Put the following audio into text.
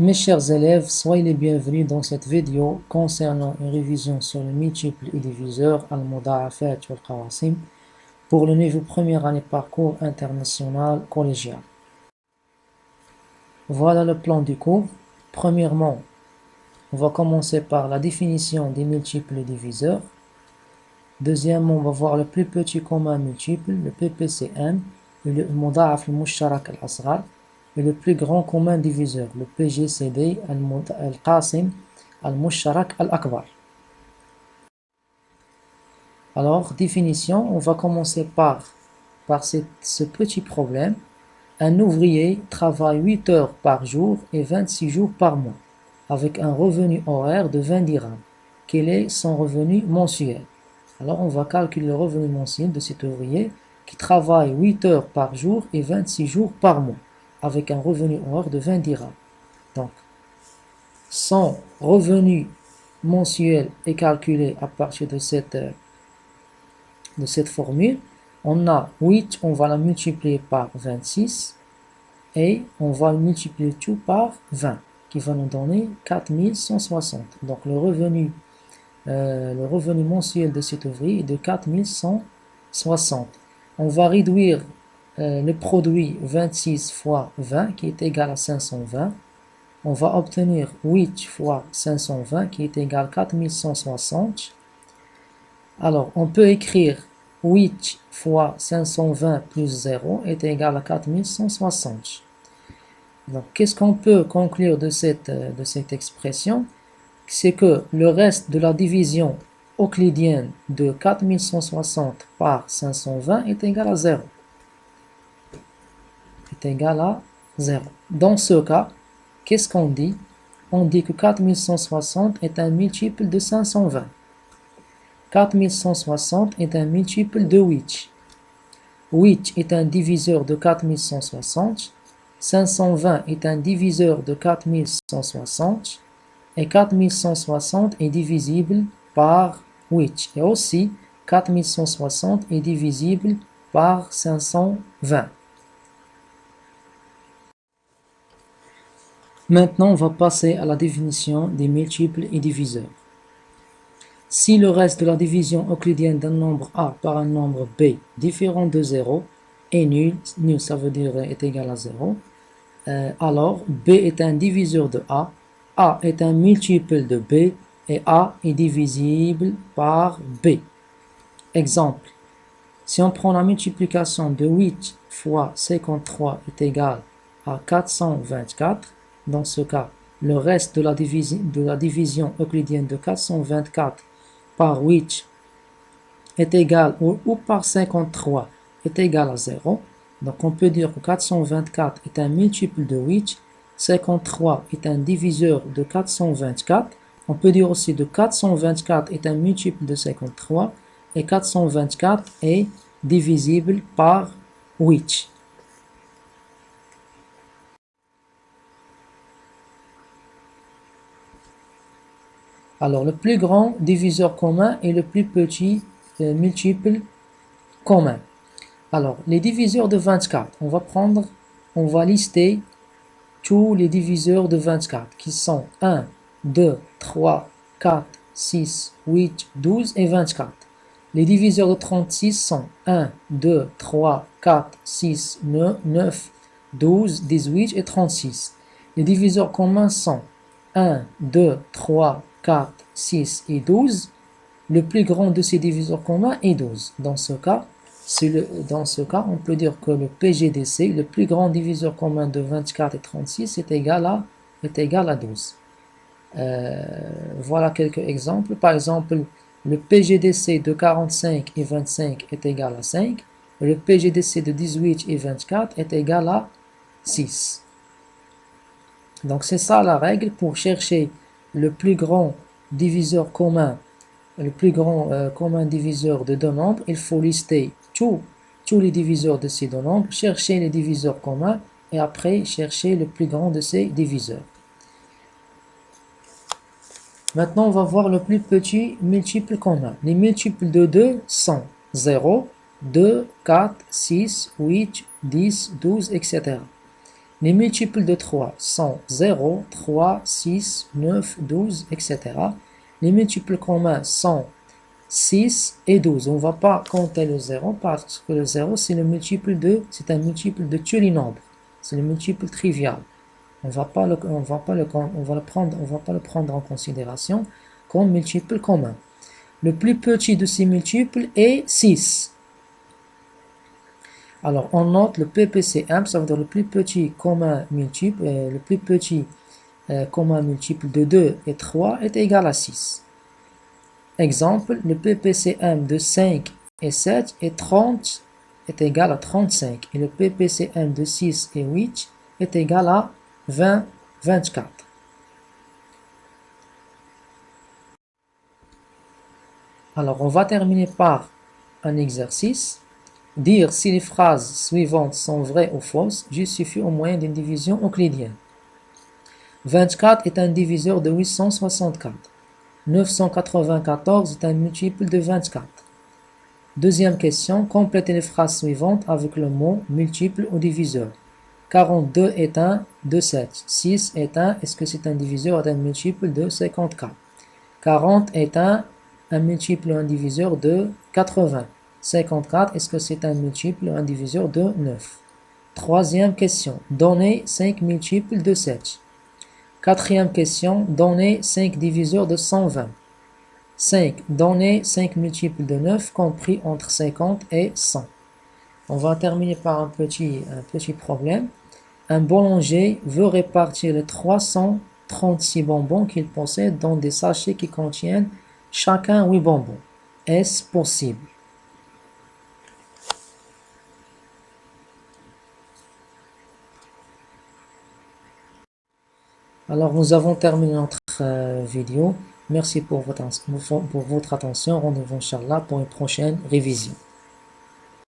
Mes chers élèves, soyez les bienvenus dans cette vidéo concernant une révision sur les multiples et diviseurs al-Muda'afat wal-Qawasim pour le niveau première année parcours international collégial. Voilà le plan du cours. Premièrement, on va commencer par la définition des multiples et diviseurs. Deuxièmement, on va voir le plus petit commun multiple, le PPCM, et le Muda'af al-Mushtarak al-Asghar, et le plus grand commun diviseur, le PGCD al-Qasim al-Mushtarak al-Akbar. Alors, définition, on va commencer par ce petit problème. Un ouvrier travaille 8 heures par jour et 26 jours par mois, avec un revenu horaire de 20 dirhams. Quel est son revenu mensuel? Alors, on va calculer le revenu mensuel de cet ouvrier qui travaille 8 heures par jour et 26 jours par mois, avec un revenu horaire de 20 dirhams. Donc, son revenu mensuel est calculé à partir de cette formule. On a 8, on va la multiplier par 26 et on va multiplier tout par 20, qui va nous donner 4160. Donc, le revenu mensuel de cet ouvrier est de 4160. On va réduire le produit 26 fois 20 qui est égal à 520. On va obtenir 8 fois 520 qui est égal à 4160. Alors, on peut écrire 8 fois 520 plus 0 est égal à 4160. Donc, qu'est-ce qu'on peut conclure de cette expression? C'est que le reste de la division euclidienne de 4160 par 520 est égal à 0. Est égal à 0. Dans ce cas, qu'est-ce qu'on dit? On dit que 4160 est un multiple de 520. 4160 est un multiple de 8. 8 est un diviseur de 4160. 520 est un diviseur de 4160. Et 4160 est divisible par 8. Et aussi, 4160 est divisible par 520. Maintenant, on va passer à la définition des multiples et diviseurs. Si le reste de la division euclidienne d'un nombre A par un nombre B différent de 0 est nul, nul ça veut dire est égal à 0, alors B est un diviseur de A est un multiple de B et A est divisible par B. Exemple, si on prend la multiplication de 8 fois 53 est égal à 424, dans ce cas, le reste de la division euclidienne de 424 par 8 est égal ou par 53 est égal à 0. Donc on peut dire que 424 est un multiple de 8, 53 est un diviseur de 424. On peut dire aussi que 424 est un multiple de 53 et 424 est divisible par 8. Alors, le plus grand diviseur commun et le plus petit multiple commun. Alors, les diviseurs de 24, on va lister tous les diviseurs de 24 qui sont 1, 2, 3, 4, 6, 8, 12 et 24. Les diviseurs de 36 sont 1, 2, 3, 4, 6, 9, 12, 18 et 36. Les diviseurs communs sont 1, 2, 3, 4, 6 et 12. Le plus grand de ces diviseurs communs est 12. Dans ce cas, on peut dire que le PGDC, le plus grand diviseur commun de 24 et 36, est égal à 12. Voilà quelques exemples. Par exemple, le PGDC de 45 et 25 est égal à 5. Le PGDC de 18 et 24 est égal à 6. Donc c'est ça la règle pour chercher le plus grand diviseur commun, le plus grand commun diviseur de deux nombres. Il faut lister tous les diviseurs de ces deux nombres, chercher les diviseurs communs et après chercher le plus grand de ces diviseurs. Maintenant, on va voir le plus petit multiple commun. Les multiples de 2 sont 0, 2, 4, 6, 8, 10, 12, etc. Les multiples de 3 sont 0, 3, 6, 9, 12, etc. Les multiples communs sont 6 et 12. On ne va pas compter le 0 parce que le 0 c'est un multiple de Turing-Nombre. C'est le multiple trivial. On va pas le prendre en considération comme multiple commun. Le plus petit de ces multiples est 6. Alors, on note le PPCM, ça veut dire le plus petit commun multiple, le plus petit commun multiple de 2 et 3 est égal à 6. Exemple, le PPCM de 5 et 7 est égal à 35. Et le PPCM de 6 et 8 est égal à 24. Alors, on va terminer par un exercice. Dire si les phrases suivantes sont vraies ou fausses justifie au moyen d'une division euclidienne. 24 est un diviseur de 864. 994 est un multiple de 24. Deuxième question, complétez les phrases suivantes avec le mot multiple ou diviseur. 42 est un de 7. 6 est un, est-ce que c'est un diviseur ou un multiple de 54? 40 est un multiple ou un diviseur de 80. 54, est-ce que c'est un multiple ou un diviseur de 9? Troisième question, donnez 5 multiples de 7. Quatrième question, donnez 5 diviseurs de 120. 5, donnez 5 multiples de 9 compris entre 50 et 100. On va terminer par un petit problème. Un boulanger veut répartir les 336 bonbons qu'il possède dans des sachets qui contiennent chacun 8 bonbons. Est-ce possible? Alors, nous avons terminé notre vidéo. Merci pour votre attention. Rendez-vous, Inch'Allah, pour une prochaine révision.